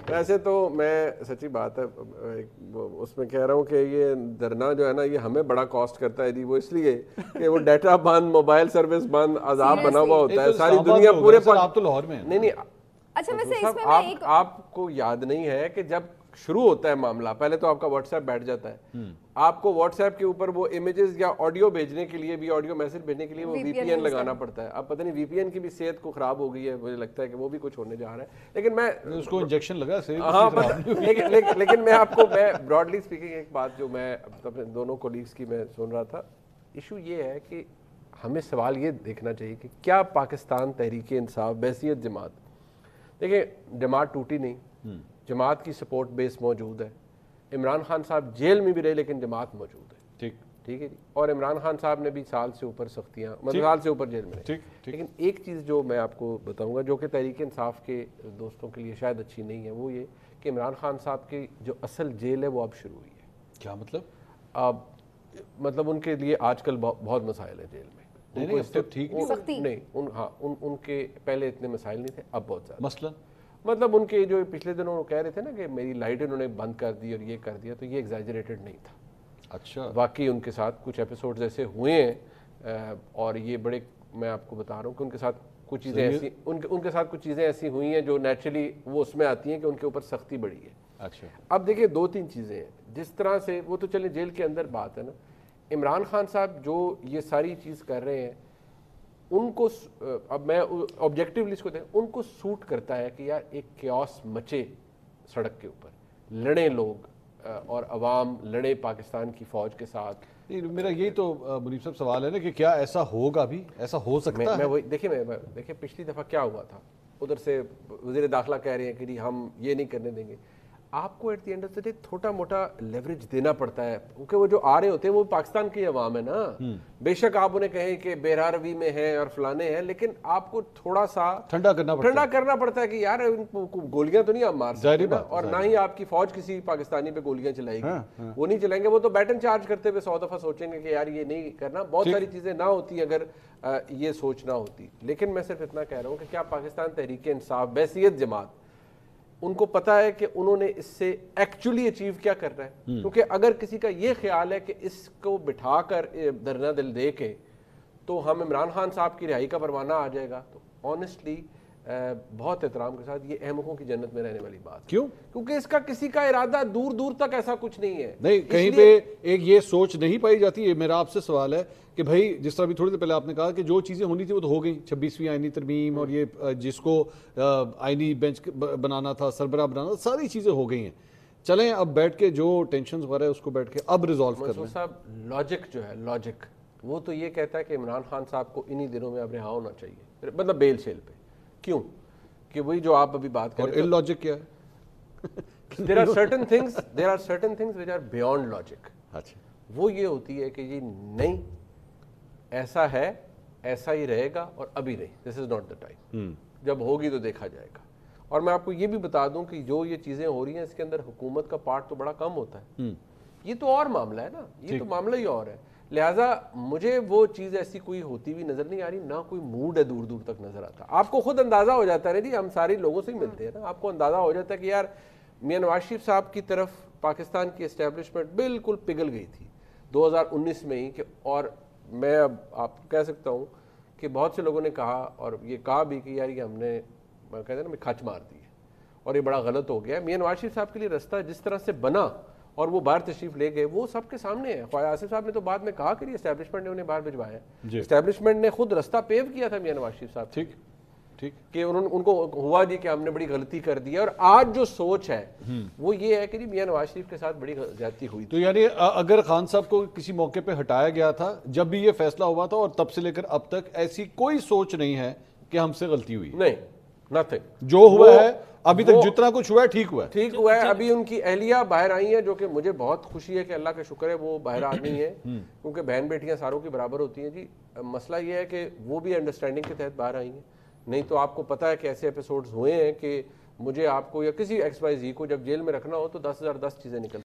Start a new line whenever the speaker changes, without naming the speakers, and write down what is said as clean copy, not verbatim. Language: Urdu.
ویسے تو میں سچی بات ہے اس میں کہہ رہا ہوں کہ یہ دھرنا جو ہے نا یہ ہمیں بڑا کاسٹ کرتا ہے جی، وہ اس لیے کہ وہ ڈیٹا بند، موبائل سروس بند، عذاب بنا ہوا ہوتا ہے ساری دنیا پورے
آپ تو لاہور میں
نہیں
اچھا ویسے اس میں
آپ کو یاد نہیں ہے کہ جب شروع ہوتا ہے معاملہ پہلے تو آپ کا واٹس ایپ بیٹھ جاتا ہے، آپ کو واٹس ایپ کے اوپر وہ امیجز یا آڈیو بھیجنے کے لیے بھی، آڈیو میسج بھیجنے کے لیے وہ وی پی این لگانا پڑتا ہے. اب پتہ نہیں وی پی این کی بھی صحت کو خراب ہو گئی ہے، مجھے لگتا ہے کہ وہ بھی کچھ ہونے جا رہا ہے. لیکن میں
اس کو انجیکشن لگا
ہاں لیکن میں آپ کو میں براڈلی اسپیکنگ ایک بات جو میں دونوں کولیگس کی میں سن رہا تھا، ایشو یہ ہے کہ ہمیں سوال یہ دیکھنا چاہیے کہ کیا پاکستان تحریک انصاف بحیثیت جماعت، دیکھیں جماعت ٹوٹی نہیں، جماعت کی سپورٹ بیس موجود ہے. عمران خان صاحب جیل میں بھی رہے لیکن جماعت موجود ہے. ٹھیک ہے جی. اور عمران خان صاحب نے بھی سال سے اوپر سختیاں، مطلب سال سے اوپر جیل میں رہے. لیکن ایک چیز جو میں آپ کو بتاؤں گا جو کہ تحریک انصاف کے دوستوں کے لیے شاید اچھی نہیں ہے، وہ یہ کہ عمران خان صاحب کی جو اصل جیل ہے وہ اب شروع ہوئی ہے.
کیا مطلب؟
اب مطلب ان کے لیے آج کل بہت مسائل ہیں جیل میں. ان کے پہلے اتنے مسائل نہیں تھے، اب بہت زیادہ.
مثلا
مطلب ان کے جو پچھلے دنوں وہ کہہ رہے تھے نا کہ میری لائٹ انہوں نے بند کر دی اور یہ کر دیا، تو یہ ایگزیجریٹڈ نہیں تھا.
اچھا
واقعی ان کے ساتھ کچھ ایپیسوڈز ایسے ہوئے ہیں اور یہ بڑے، میں آپ کو بتا رہا ہوں کہ ان کے ساتھ کچھ چیزیں ایسی ان کے ساتھ کچھ چیزیں ایسی ہوئی ہیں جو نیچرلی وہ اس میں آتی ہیں کہ ان کے اوپر سختی بڑھی ہے.
اچھا اب
دیکھیں دو تین چیزیں ہیں جس طرح سے وہ تو چلیں جیل کے اندر بات ہے نا. عمران خان صاحب جو یہ ساری چیز کر رہے ہیں ان کو، اب میں آبجیکٹیولی اس کو دیکھ، ان کو سوٹ کرتا ہے کہ یار ایک کیوس مچے سڑک کے اوپر، لڑیں لوگ اور عوام لڑے پاکستان کی فوج کے ساتھ.
میرا یہی تو منیب صاحب سوال ہے نا کہ کیا ایسا ہوگا بھی، ایسا ہو سکتا ہے؟
دیکھیں پچھلی دفعہ کیا ہوا تھا، ادھر سے وزیر داخلہ کہہ رہے ہیں کہ ہم یہ نہیں کرنے دیں گے. آپ کو at the end of the day تھوڑا موٹا لیوریج دینا پڑتا ہے کیونکہ وہ جو آ رہے ہوتے ہیں وہ پاکستان کی عوام ہے نا. بے شک آپ انہیں کہیں کہ بہرا روی میں ہیں اور فلانے ہیں، لیکن آپ کو تھوڑا سا ٹھنڈا کرنا پڑتا ہے کہ یار گولیاں تو نہیں آپ مار سکتے اور نہ ہی آپ کی فوج کسی پاکستانی پہ گولیاں چلائے گی. وہ نہیں چلائیں گے، وہ تو بیٹن چارج کرتے ہوئے 100 دفعہ سوچیں گے کہ یار یہ نہیں کرنا. بہت ساری چیزیں نہ ہوتی اگر یہ سوچ نہ ہوتی. لیکن میں صرف اتنا کہہ رہا ہوں کہ کیا پاکستان تحریک انصاف بحیثیت جماعت ان کو پتا ہے کہ انہوں نے اس سے ایکچولی اچیو کیا کرنا ہے؟ کیونکہ اگر کسی کا یہ خیال ہے کہ اس کو بٹھا کر دھرنا دل دے کے تو ہم عمران خان صاحب کی رہائی کا پروانہ آ جائے گا، تو آنیسٹلی بہت احترام کے ساتھ یہ احمقوں کی جنت میں رہنے والی بات.
کیوں؟
کیونکہ اس کا کسی کا ارادہ دور دور تک ایسا کچھ نہیں ہے.
نہیں کہیں پہ ایک یہ سوچ نہیں پائی جاتی ہے. میرا آپ سے سوال ہے کہ بھائی جس طرح بھی تھوڑی دیر پہلے آپ نے کہا کہ جو چیزیں ہونی تھی وہ تو ہو گئیں، 26ویں آئینی ترمیم اور یہ جس کو آئینی بینچ بنانا تھا، سربراہ بنانا تھا، ساری چیزیں ہو گئی ہیں. چلیں اب بیٹھ کے جو ٹینشنز وغیرہ ہے اس کو بیٹھ کے اب ریزالو کرنا ہے.
صاحب لاجک جو ہے، لاجک وہ تو یہ کہتا ہے کہ عمران خان صاحب کو انہی دنوں میں اب رہا ہونا چاہیے، مطلب بیل شیل پہ. کیوں؟ کہ وہی جو آپ ابھی بات کر رہے ہیں.
اور لاجک کیا ہے؟
there are certain things which are beyond logic.
اچھا
وہ یہ ہوتی ہے کہ یہ نہیں ایسا ہے، ایسا ہی رہے گا اور ابھی نہیں. دس از ناٹ دا ٹائم. جب ہوگی تو دیکھا جائے گا. اور میں آپ کو یہ بھی بتا دوں کہ جو یہ چیزیں ہو رہی ہیں اس کے اندر حکومت کا پارٹ تو بڑا کم ہوتا ہے. یہ تو اور معاملہ ہے نا، یہ تو معاملہ ہی اور ہے. لہٰذا مجھے وہ چیز ایسی کوئی ہوتی بھی نظر نہیں آ رہی، نہ کوئی موڈ ہے دور دور تک نظر آتا. آپ کو خود اندازہ ہو جاتا ہے جی، ہم سارے لوگوں سے ہی ملتے ہیں نا، آپ کو اندازہ ہو جاتا ہے کہ یار میاں نواز شریف صاحب کی طرف پاکستان کی اسٹیبلشمنٹ بالکل پگھل گئی تھی 2019 میں ہی. کہ اور میں اب آپ کو کہہ سکتا ہوں کہ بہت سے لوگوں نے کہا اور یہ کہا بھی کہ یار یہ ہم نے کہتے ہیں نا کھچ مار دی ہے اور یہ بڑا غلط ہو گیا. میاں نواز شریف صاحب کے لیے رستہ جس طرح سے بنا اور وہ باہر تشریف لے گئے وہ سب کے سامنے ہے. خواجہ آصف صاحب نے تو بعد میں کہا کہ اسٹیبلشمنٹ نے انہیں باہر بھجوایا. اسٹیبلشمنٹ نے خود رستہ پیو کیا تھا میاں نواز شریف صاحب. ٹھیک کہ ان کو ہوا جی کہ ہم نے بڑی غلطی کر دی ہے. اور آج جو سوچ ہے وہ یہ ہے کہ جی میاں نواز شریف کے ساتھ بڑی زیادتی ہوئی.
تو یعنی اگر خان صاحب کو کسی موقع پہ ہٹایا گیا تھا جب بھی یہ فیصلہ ہوا تھا اور تب سے لے کر اب تک ایسی کوئی سوچ نہیں ہے کہ ہم سے غلطی ہوئی؟
نہیں، نتھنگ.
جو ہوا ہے ابھی تک جتنا کچھ ہوا ہے ٹھیک ہوا ہے.
ابھی ان کی اہلیہ باہر آئی ہیں جو کہ مجھے بہت خوشی ہے کہ اللہ کا شکر ہے وہ باہر آ گئی ہیں کیونکہ بہن بیٹیاں ساروں کی برابر ہوتی ہیں جی. مسئلہ یہ ہے کہ وہ بھی انڈرسٹینڈنگ کے تحت باہر آئی ہیں. نہیں تو آپ کو پتہ ہے کہ ایسے ایپیسوڈز ہوئے ہیں کہ مجھے آپ کو یا کسی ایکس وائی زی کو جب جیل میں رکھنا ہو تو 10,010 چیزیں نکل